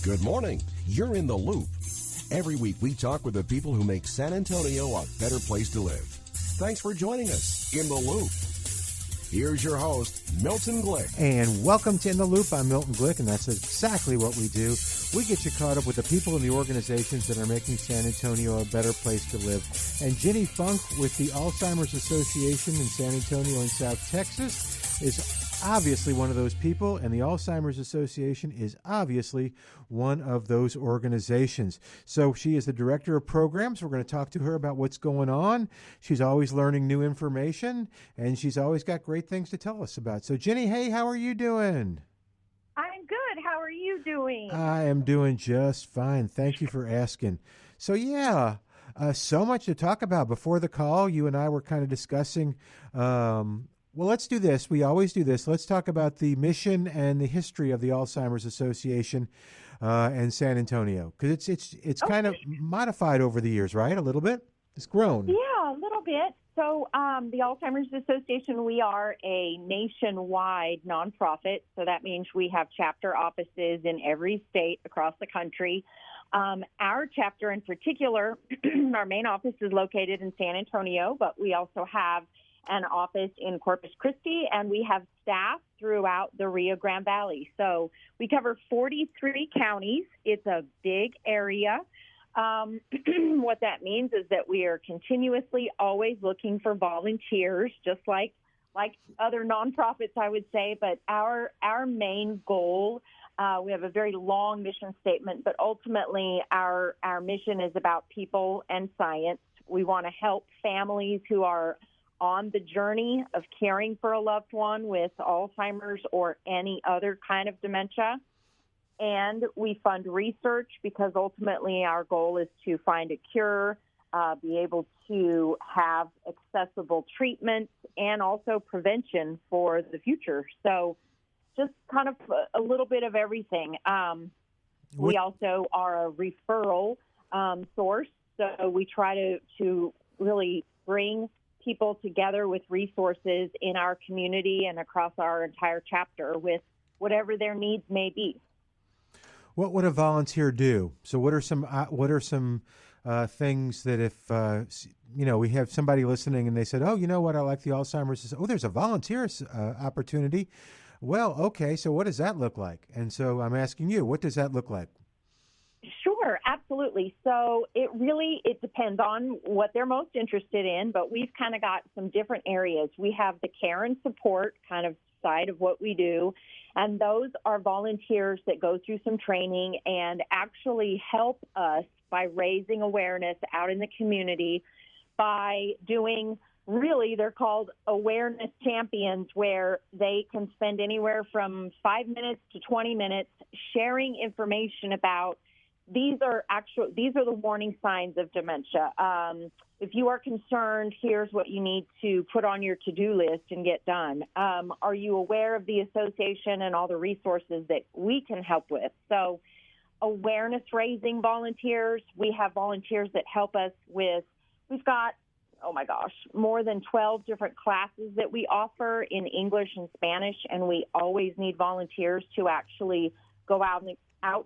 Good morning. You're in the loop. Every week we talk with the people who make San Antonio a better place to live. Thanks for joining us in the loop. Here's your host, Milton Glick. And welcome to In the Loop. I'm Milton Glick, and that's exactly what we do. We get you caught up with the people and the organizations that are making San Antonio a better place to live. And Ginny Funk with the Alzheimer's Association in San Antonio in South Texas is obviously one of those people, and the Alzheimer's Association is obviously one of those organizations. So she is the director of programs. We're going to talk to her about what's going on. She's always learning new information, and she's always got great things to tell us about. So, Ginny, hey, how are you doing? I'm good. How are you doing? I am doing just fine. Thank you for asking. So, yeah, so much to talk about. Before the call, you and I were kind of discussing well, let's do this. We always do this. Let's talk about the mission and the history of the Alzheimer's Association and San Antonio, because it's kind of modified over the years, right? A little bit. It's grown. Yeah, a little bit. So the Alzheimer's Association, we are a nationwide nonprofit. So that means we have chapter offices in every state across the country. Our chapter in particular, our main office is located in San Antonio, but we also have an office in Corpus Christi, and we have staff throughout the Rio Grande Valley. So we cover 43 counties. It's a big area. What that means is that we are continuously always looking for volunteers, just like other nonprofits, I would say. But our main goal, we have a very long mission statement, but ultimately our mission is about people and science. We want to help families who are on the journey of caring for a loved one with Alzheimer's or any other kind of dementia. And we fund research because ultimately our goal is to find a cure, be able to have accessible treatments, and also prevention for the future. So just kind of a little bit of everything. We also are a referral source, so we try to really bring people together with resources in our community and across our entire chapter with whatever their needs may be. What would a volunteer do? So what are some things that if we have somebody listening and they said, oh, you know what, I like the Alzheimer's. Oh, there's a volunteer opportunity. Well, okay, so what does that look like? And so I'm asking you, what does that look like? Sure, absolutely. So it depends on what they're most interested in, but we've kind of got some different areas. We have the care and support kind of side of what we do, and those are volunteers that go through some training and actually help us by raising awareness out in the community by doing, really, they're called awareness champions, where they can spend anywhere from 5 minutes to 20 minutes sharing information about these are the warning signs of dementia. If you are concerned, here's what you need to put on your to-do list and get done. Are you aware of the association and all the resources that we can help with? So awareness-raising volunteers. We have volunteers that help us with, we've got, more than 12 different classes that we offer in English and Spanish, and we always need volunteers to actually go out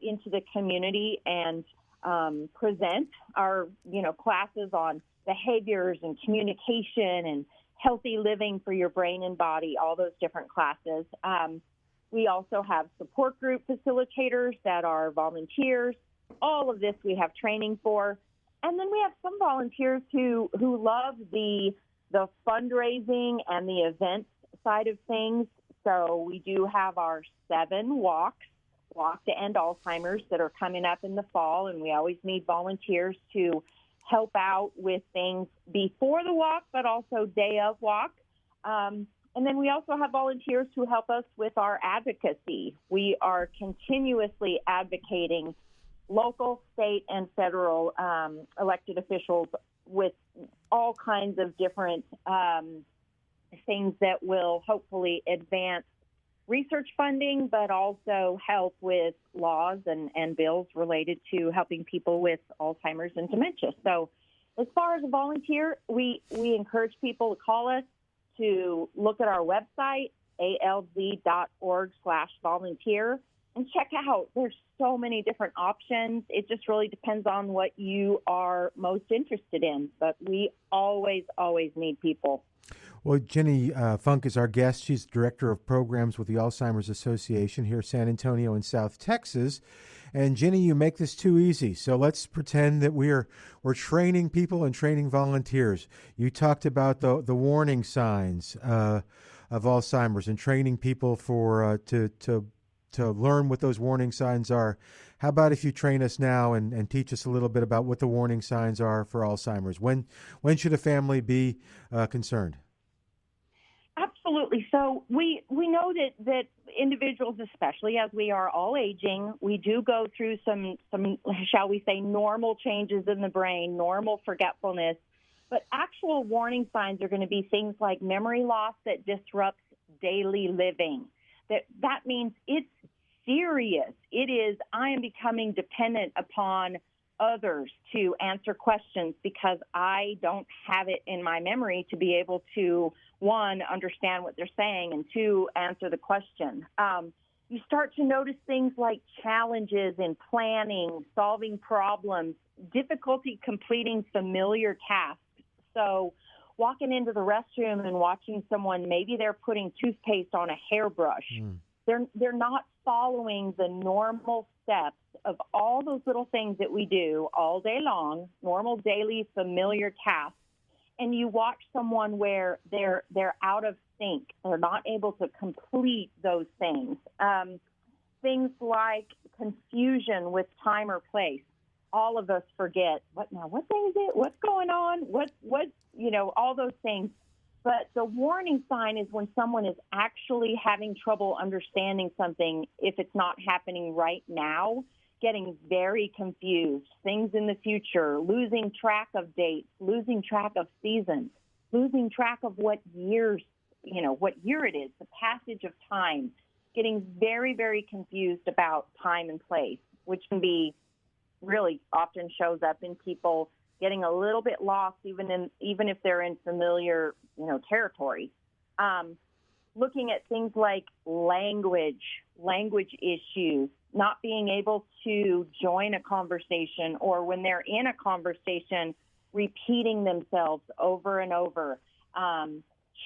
into the community and present our, classes on behaviors and communication and healthy living for your brain and body, all those different classes. We also have support group facilitators that are volunteers. All of this we have training for. And then we have some volunteers who love the fundraising and the events side of things. So we do have our 7 Walk to End Alzheimer's, that are coming up in the fall, and we always need volunteers to help out with things before the walk, but also day of walk. And then we also have volunteers who help us with our advocacy. We are continuously advocating local, state, and federal elected officials with all kinds of different things that will hopefully advance research funding, but also help with laws and bills related to helping people with Alzheimer's and dementia. So as far as a volunteer, we encourage people to call us, to look at our website, alz.org/volunteer, and check out. There's so many different options. It just really depends on what you are most interested in. But we always, always need people. Well, Ginny Funk is our guest. She's Director of Programs with the Alzheimer's Association here in San Antonio in South Texas. And Ginny, you make this too easy. So let's pretend that we're training people and training volunteers. You talked about the warning signs of Alzheimer's and training people for to learn what those warning signs are. How about if you train us now and teach us a little bit about what the warning signs are for Alzheimer's? When should a family be concerned? Absolutely. So we know that individuals, especially as we are all aging, we do go through some shall we say normal changes in the brain, normal forgetfulness. But actual warning signs are going to be things like memory loss that disrupts daily living. That means it's serious. It is, I am becoming dependent upon others to answer questions because I don't have it in my memory to be able to, one, understand what they're saying, and two, answer the question. You start to notice things like challenges in planning, solving problems, difficulty completing familiar tasks. So walking into the restroom and watching someone, maybe they're putting toothpaste on a hairbrush. They're not following the normal steps of all those little things that we do all day long, normal daily familiar tasks. And you watch someone where they're out of sync. They're not able to complete those things. Things like confusion with time or place. All of us forget, what day is it? What's going on? What, all those things. But the warning sign is when someone is actually having trouble understanding something, if it's not happening right now, getting very confused, things in the future, losing track of dates, losing track of seasons, losing track of what year it is, the passage of time, getting very, very confused about time and place, which can be really often shows up in people getting a little bit lost, even if they're in familiar, territory. Looking at things like language issues, not being able to join a conversation, or when they're in a conversation, repeating themselves over and over,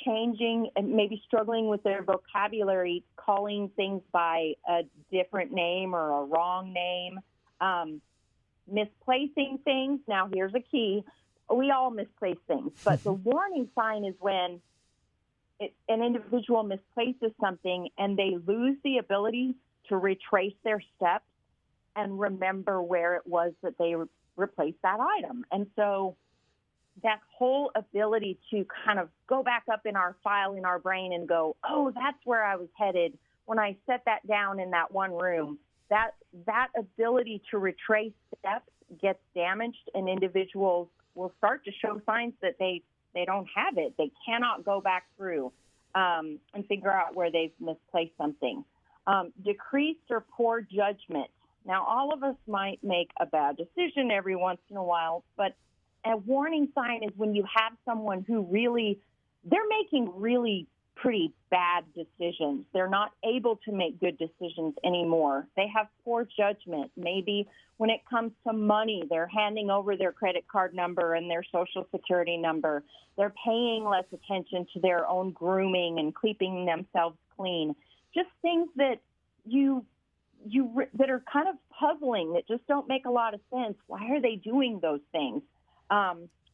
changing and maybe struggling with their vocabulary, calling things by a different name or a wrong name, misplacing things. Now, here's a key. We all misplace things, but the warning sign is when an individual misplaces something and they lose the ability to retrace their steps and remember where it was that they replaced that item. And so that whole ability to kind of go back up in our file in our brain and go, oh, that's where I was headed when I set that down in that one room. That ability to retrace steps gets damaged, and individuals will start to show signs that they don't have it. They cannot go back through and figure out where they've misplaced something. Decreased or poor judgment. Now, all of us might make a bad decision every once in a while, but a warning sign is when you have someone who they're making really pretty bad decisions. They're not able to make good decisions anymore. They have poor judgment. Maybe when it comes to money, they're handing over their credit card number and their social security number. They're paying less attention to their own grooming and keeping themselves clean. Just things that that are kind of puzzling, that just don't make a lot of sense. Why are they doing those things?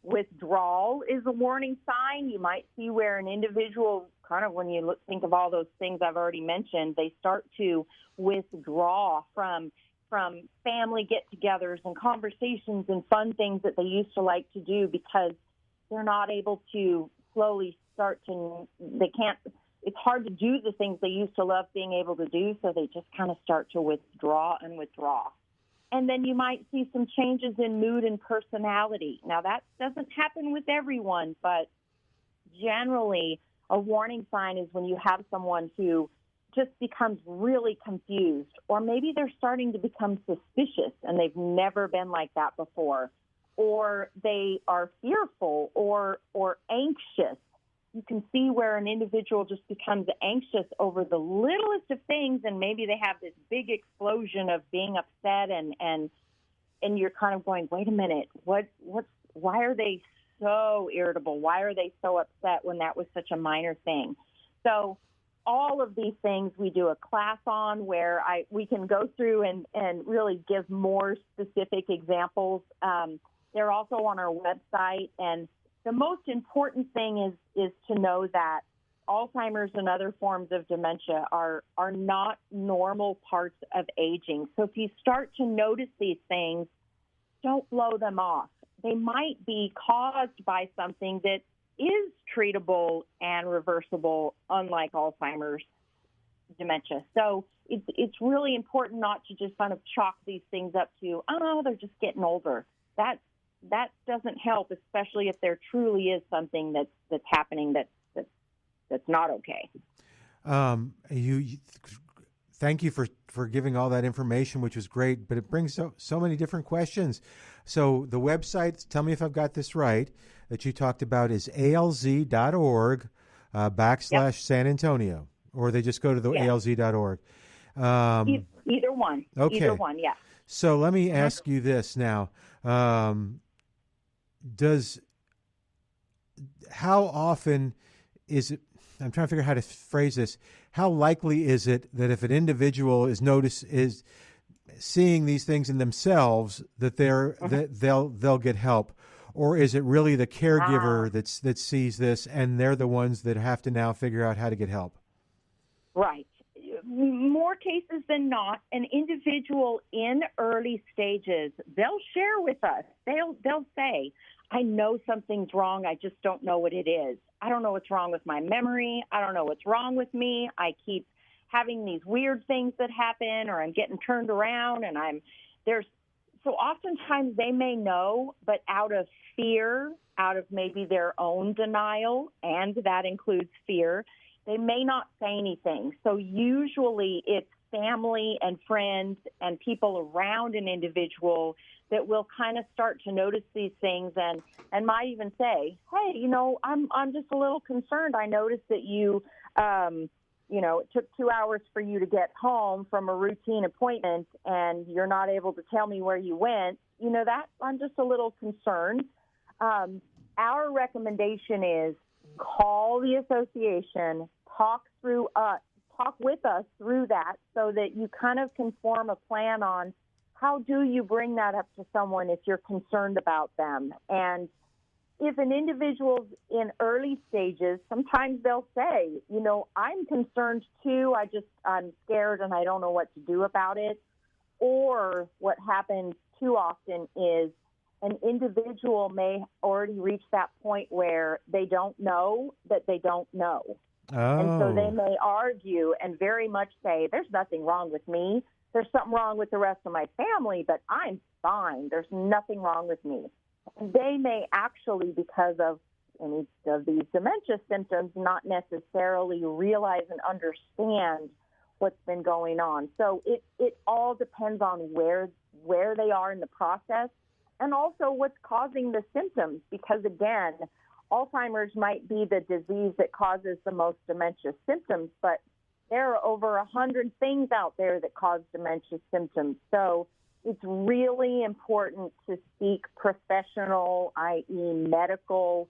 Withdrawal is a warning sign. You might see where an individual, kind of when you think of all those things I've already mentioned, they start to withdraw from family get-togethers and conversations and fun things that they used to like to do because they're not able to slowly it's hard to do the things they used to love being able to do, so they just kind of start to withdraw. And then you might see some changes in mood and personality. Now, that doesn't happen with everyone, but generally a warning sign is when you have someone who just becomes really confused, or maybe they're starting to become suspicious and they've never been like that before, or they are fearful or anxious. you can see where an individual just becomes anxious over the littlest of things, and maybe they have this big explosion of being upset, and you're kind of going, wait a minute, why are they so irritable? Why are they so upset when that was such a minor thing? So all of these things we do a class on where we can go through and really give more specific examples. They're also on our website, and the most important thing is to know that Alzheimer's and other forms of dementia are not normal parts of aging. So if you start to notice these things, don't blow them off. They might be caused by something that is treatable and reversible, unlike Alzheimer's dementia. So it's really important not to just kind of chalk these things up to, oh, they're just getting older. That doesn't help, especially if there truly is something that's happening that's not okay. Thank you for giving all that information, which was great, but it brings so many different questions. So the website, tell me if I've got this right, that you talked about is alz.org / San Antonio, or they just go to the alz.org. Either one. Okay. Either one, yeah. So let me ask you this now. How often is it, I'm trying to figure out how to phrase this, how likely is it that if an individual is seeing these things in themselves that they'll get help, or is it really the caregiver that sees this and they're the ones that have to now figure out how to get help? Right. More cases than not, an individual in early stages, they'll share with us. They'll say, I know something's wrong. I just don't know what it is. I don't know what's wrong with my memory. I don't know what's wrong with me. I keep having these weird things that happen, or I'm getting turned around, and so oftentimes they may know, but out of fear, out of maybe their own denial, and that includes fear, they may not say anything. So usually it's family and friends and people around an individual that will kind of start to notice these things and might even say, hey, I'm just a little concerned. I noticed that it took 2 hours for you to get home from a routine appointment and you're not able to tell me where you went. That I'm just a little concerned. Our recommendation is call the association, talk with us through that so that you kind of can form a plan on how do you bring that up to someone if you're concerned about them. And if an individual's in early stages, sometimes they'll say, I'm concerned too. I'm scared and I don't know what to do about it. Or what happens too often is an individual may already reach that point where they don't know that they don't know. Oh. And so they may argue and very much say, there's nothing wrong with me. There's something wrong with the rest of my family, but I'm fine. There's nothing wrong with me. And they may actually, because of any of these dementia symptoms, not necessarily realize and understand what's been going on. So it all depends on where they are in the process and also what's causing the symptoms, because, again, Alzheimer's might be the disease that causes the most dementia symptoms, but there are over 100 things out there that cause dementia symptoms. So it's really important to seek professional, i.e. medical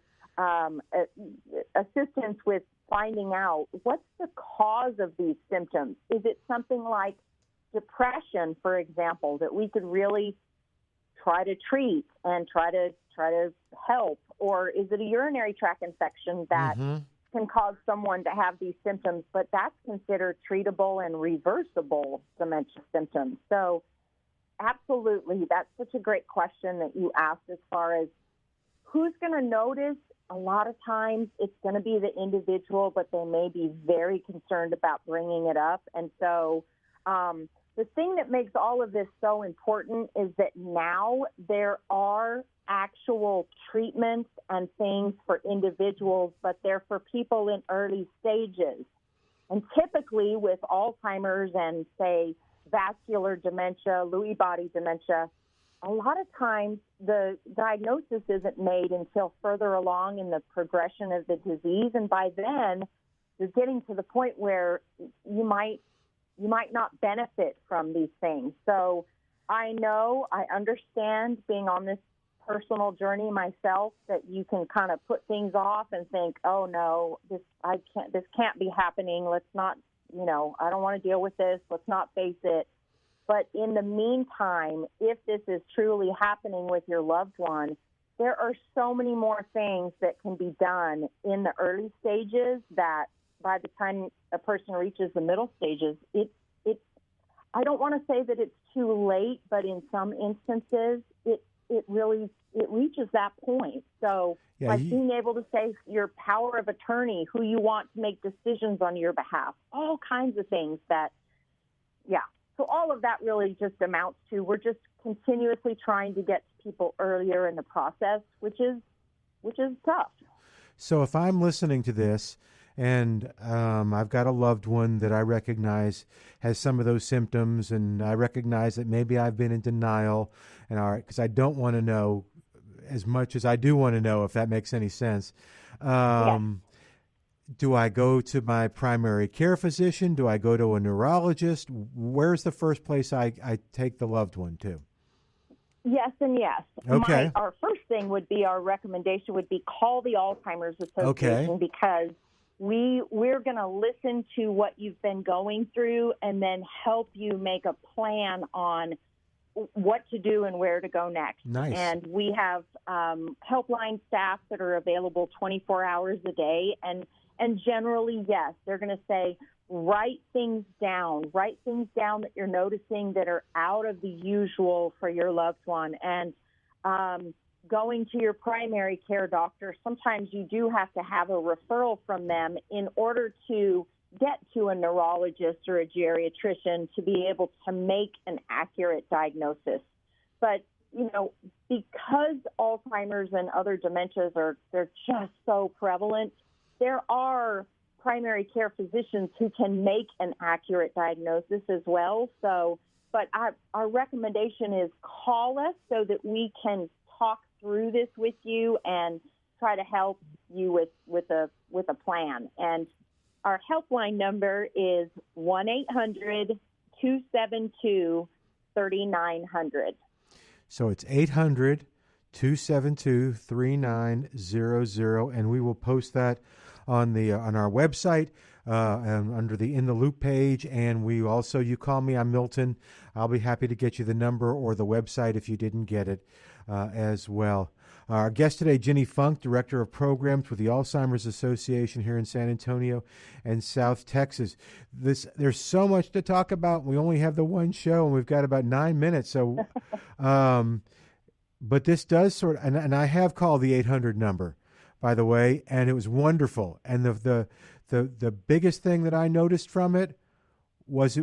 assistance with finding out what's the cause of these symptoms. Is it something like depression, for example, that we could really try to treat and try to help? Or is it a urinary tract infection that can cause someone to have these symptoms, but that's considered treatable and reversible dementia symptoms? So absolutely, that's such a great question that you asked as far as who's going to notice. A lot of times it's going to be the individual, but they may be very concerned about bringing it up. And so the thing that makes all of this so important is that now there are actual treatments and things for individuals, but they're for people in early stages. And typically with Alzheimer's and, say, vascular dementia, Lewy body dementia, a lot of times the diagnosis isn't made until further along in the progression of the disease. And by then, you're getting to the point where you might not benefit from these things. So I understand being on this personal journey myself, that you can kind of put things off and think, oh no, this can't be happening. Let's not, I don't want to deal with this. Let's not face it. But in the meantime, if this is truly happening with your loved one, there are so many more things that can be done in the early stages that by the time a person reaches the middle stages, I don't want to say that it's too late, but in some instances, it reaches that point. So being able to say your power of attorney, who you want to make decisions on your behalf, all kinds of things that, So all of that really just amounts to, we're just continuously trying to get people earlier in the process, which is tough. So if I'm listening to this and I've got a loved one that I recognize has some of those symptoms, and I recognize that maybe I've been in denial, and all right, because I don't want to know as much as I do want to know, if that makes any sense. Do I go to my primary care physician? Do I go to a neurologist? Where's the first place I take the loved one to? Yes and yes. Okay. Our first thing would be, our recommendation would be, call the Alzheimer's Association, because we're going to listen to what you've been going through and then help you make a plan on what to do and where to go next. Nice. And we have helpline staff that are available 24 hours a day. And generally, yes, they're going to say, write things down that you're noticing that are out of the usual for your loved one. And going to your primary care doctor, sometimes you do have to have a referral from them in order to get to a neurologist or a geriatrician to be able to make an accurate diagnosis. But, because Alzheimer's and other dementias they're just so prevalent, there are primary care physicians who can make an accurate diagnosis as well. So, but our recommendation is, call us so that we can talk through this with you and try to help you with a plan. And our helpline number is 1-800-272-3900. So it's 800-272-3900, and we will post that on our website and under the In the Loop page. And we also, you call me, I'm Milton. I'll be happy to get you the number or the website if you didn't get it as well. Our guest today, Ginny Funk, Director of Programs with the Alzheimer's Association here in San Antonio and South Texas. There's so much to talk about. We only have the one show, and we've got about 9 minutes. So, but this does and I have called the 800 number, by the way, and it was wonderful. And the biggest thing that I noticed from it was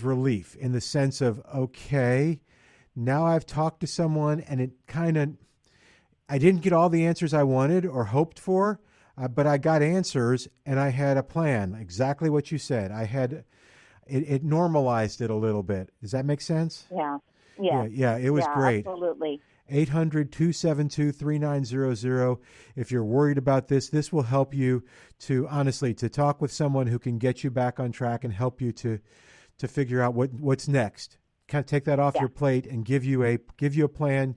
relief, in the sense of, okay, now I've talked to someone, and I didn't get all the answers I wanted or hoped for, but I got answers, and I had a plan, exactly what you said. It normalized it a little bit. Does that make sense? Yeah. Yeah, it was great. Absolutely. 800-272-3900. If you're worried about this will help you to talk with someone who can get you back on track and help you to figure out what's next. Kind of take that off your plate and give you a plan,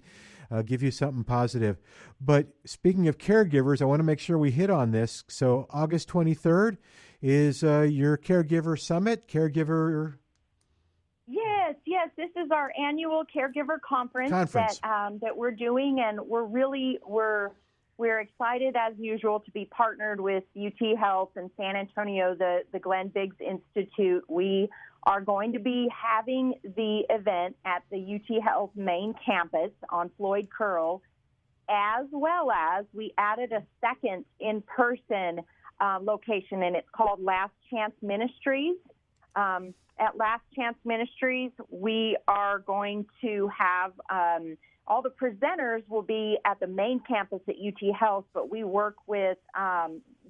give you something positive. But speaking of caregivers, I want to make sure we hit on this. So August 23rd is your Caregiver Summit, Yes, this is our annual caregiver conference. That we're doing, and we're excited as usual to be partnered with UT Health and San Antonio, the Glenn Biggs Institute. We are going to be having the event at the UT Health main campus on Floyd Curl, as well as we added a second in-person location, and it's called Last Chance Ministries. At Last Chance Ministries, we are going to have all the presenters will be at the main campus at UT Health, but we work with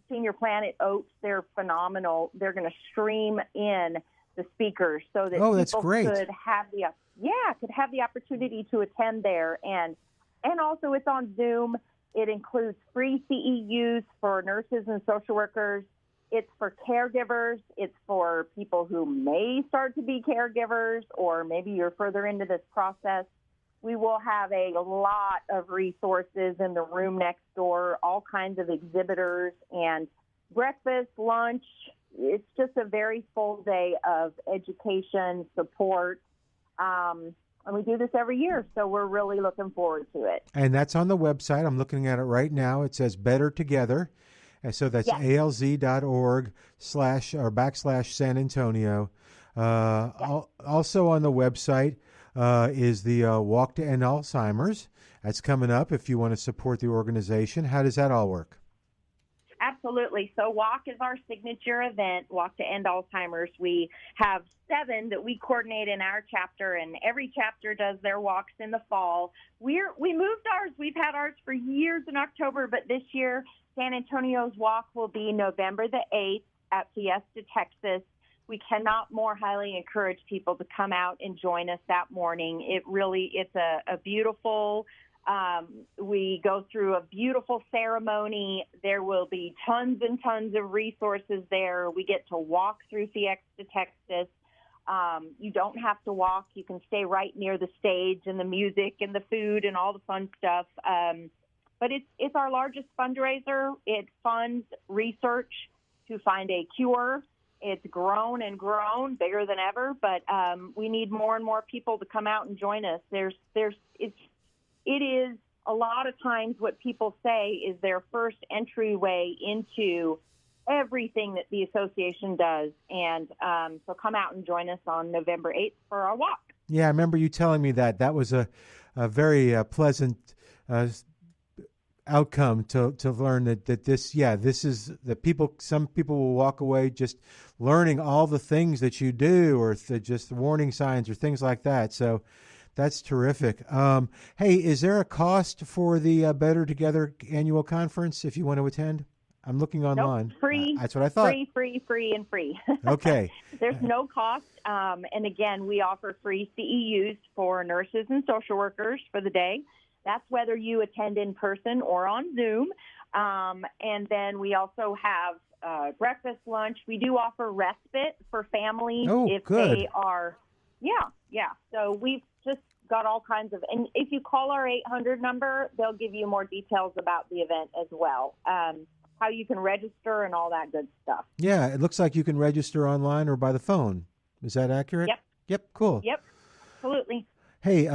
Senior Planet Oaks. They're phenomenal. They're going to stream in the speakers so that that's people great. could have the opportunity to attend there. And also it's on Zoom. It includes free CEUs for nurses and social workers. It's for caregivers. It's for people who may start to be caregivers, or maybe you're further into this process. We will have a lot of resources in the room next door, all kinds of exhibitors, and breakfast, lunch. It's just a very full day of education, support. And we do this every year, so we're really looking forward to it. And that's on the website. I'm looking at it right now. It says Better Together. And so that's alz.org/San Antonio. Also on the website is the Walk to End Alzheimer's. That's coming up if you want to support the organization. How does that all work? Absolutely. So WALK is our signature event, Walk to End Alzheimer's. We have 7 that we coordinate in our chapter, and every chapter does their walks in the fall. We moved ours. We've had ours for years in October, but this year San Antonio's walk will be November the 8th at Fiesta, Texas. We cannot more highly encourage people to come out and join us that morning. It's a beautiful. We go through a beautiful ceremony. There will be tons and tons of resources there. We get to walk through Fiesta, Texas. You don't have to walk. You can stay right near the stage and the music and the food and all the fun stuff. But it's our largest fundraiser. It funds research to find a cure. It's grown and grown, bigger than ever. But we need more and more people to come out and join us. It is a lot of times what people say is their first entryway into everything that the association does. And so come out and join us on November 8th for our walk. Yeah, I remember you telling me that. That was a very pleasant outcome to learn that this is that some people will walk away just learning all the things that you do, or just warning signs or things like that. So that's terrific. Hey, is there a cost for the Better Together annual conference if you want to attend? I'm looking online. Nope, free. That's what I thought. Free. Okay. There's no cost. And again, we offer free CEUs for nurses and social workers for the day. That's whether you attend in person or on Zoom. And then we also have breakfast, lunch. We do offer respite for families if good. They are. Yeah. So we've just got all kinds of, and if you call our 800 number, they'll give you more details about the event as well. How you can register and all that good stuff. Yeah, it looks like you can register online or by the phone. Is that accurate? Yep, cool. Yep, absolutely. Hey,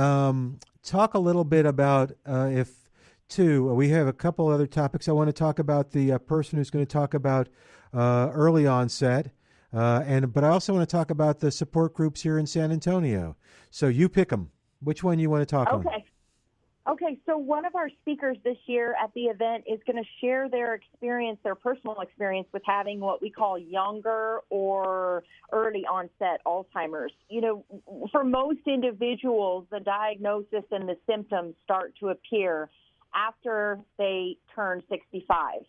talk a little bit about we have a couple other topics. I want to talk about the person who's going to talk about early onset, but I also want to talk about the support groups here in San Antonio. So you pick them. Which one you want to talk on? Okay, so one of our speakers this year at the event is going to share their personal experience with having what we call younger or early onset Alzheimer's. You know, for most individuals, the diagnosis and the symptoms start to appear after they turn 65.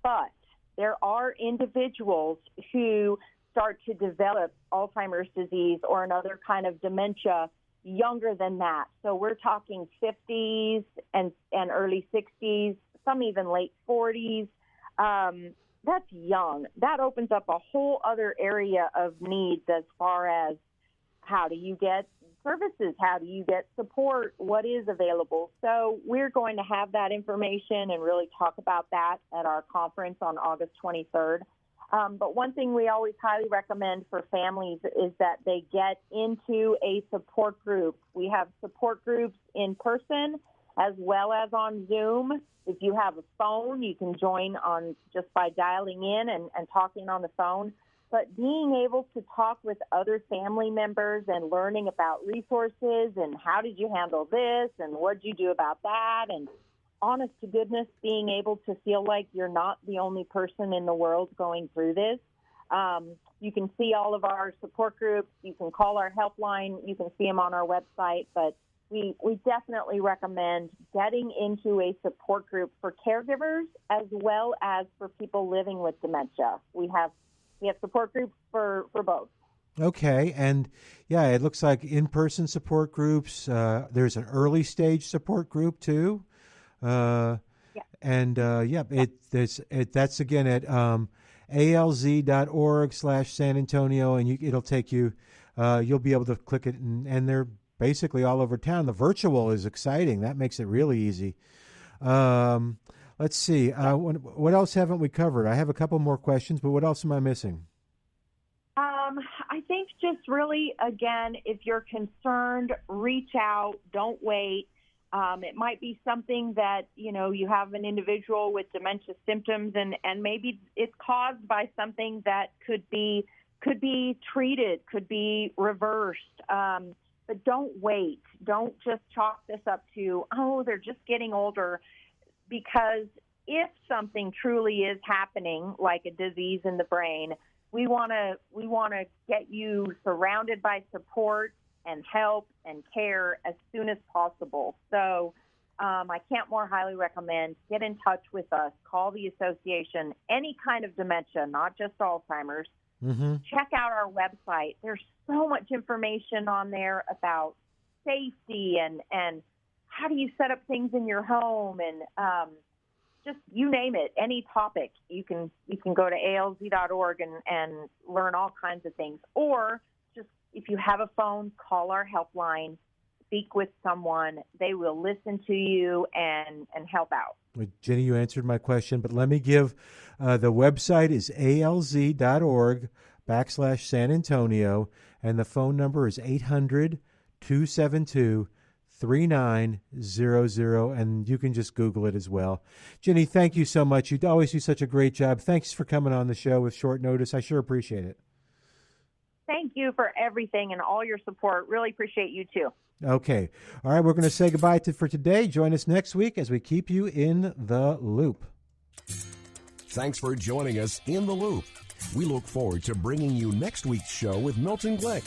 But there are individuals who start to develop Alzheimer's disease or another kind of dementia younger than that. So we're talking 50s and early 60s, some even late 40s. That's young. That opens up a whole other area of needs as far as how do you get services? How do you get support? What is available? So we're going to have that information and really talk about that at our conference on August 23rd. But one thing we always highly recommend for families is that they get into a support group. We have support groups in person as well as on Zoom. If you have a phone, you can join on just by dialing in and talking on the phone. But being able to talk with other family members and learning about resources and how did you handle this and what did you do about that, and honest to goodness, being able to feel like you're not the only person in the world going through this. You can see all of our support groups. You can call our helpline. You can see them on our website. But we definitely recommend getting into a support group for caregivers as well as for people living with dementia. We have support groups for both. Okay, and yeah, it looks like in-person support groups. There's an early stage support group too, uh, Yeah. and yeah, that's again at alz.org/San Antonio, and it'll take you. You'll be able to click it, and they're basically all over town. The virtual is exciting. That makes it really easy. Um, let's see. What else haven't we covered? I have a couple more questions, but what else am I missing? I think just really, again, if you're concerned, reach out, don't wait. It might be something that, you have an individual with dementia symptoms and maybe it's caused by something that could be treated, could be reversed. But don't wait. Don't just chalk this up to, they're just getting older, because if something truly is happening, like a disease in the brain, we want to get you surrounded by support and help and care as soon as possible. So I can't more highly recommend, get in touch with us, call the association, any kind of dementia, not just Alzheimer's. Mm-hmm. Check out our website. There's so much information on there about safety and how do you set up things in your home, and just you name it, any topic. You can go to alz.org and learn all kinds of things. Or just if you have a phone, call our helpline, speak with someone. They will listen to you and help out. Ginny, you answered my question, but let me give the website is alz.org/San Antonio, and the phone number is 800-272-3900, and you can just Google it as well. Ginny, thank you so much. You always do such a great job. Thanks for coming on the show with short notice. I sure appreciate it. Thank you for everything and all your support. Really appreciate you too. Okay. All right, we're going to say goodbye for today. Join us next week as we keep you in the loop. Thanks for joining us in the loop. We look forward to bringing you next week's show with Milton Glick.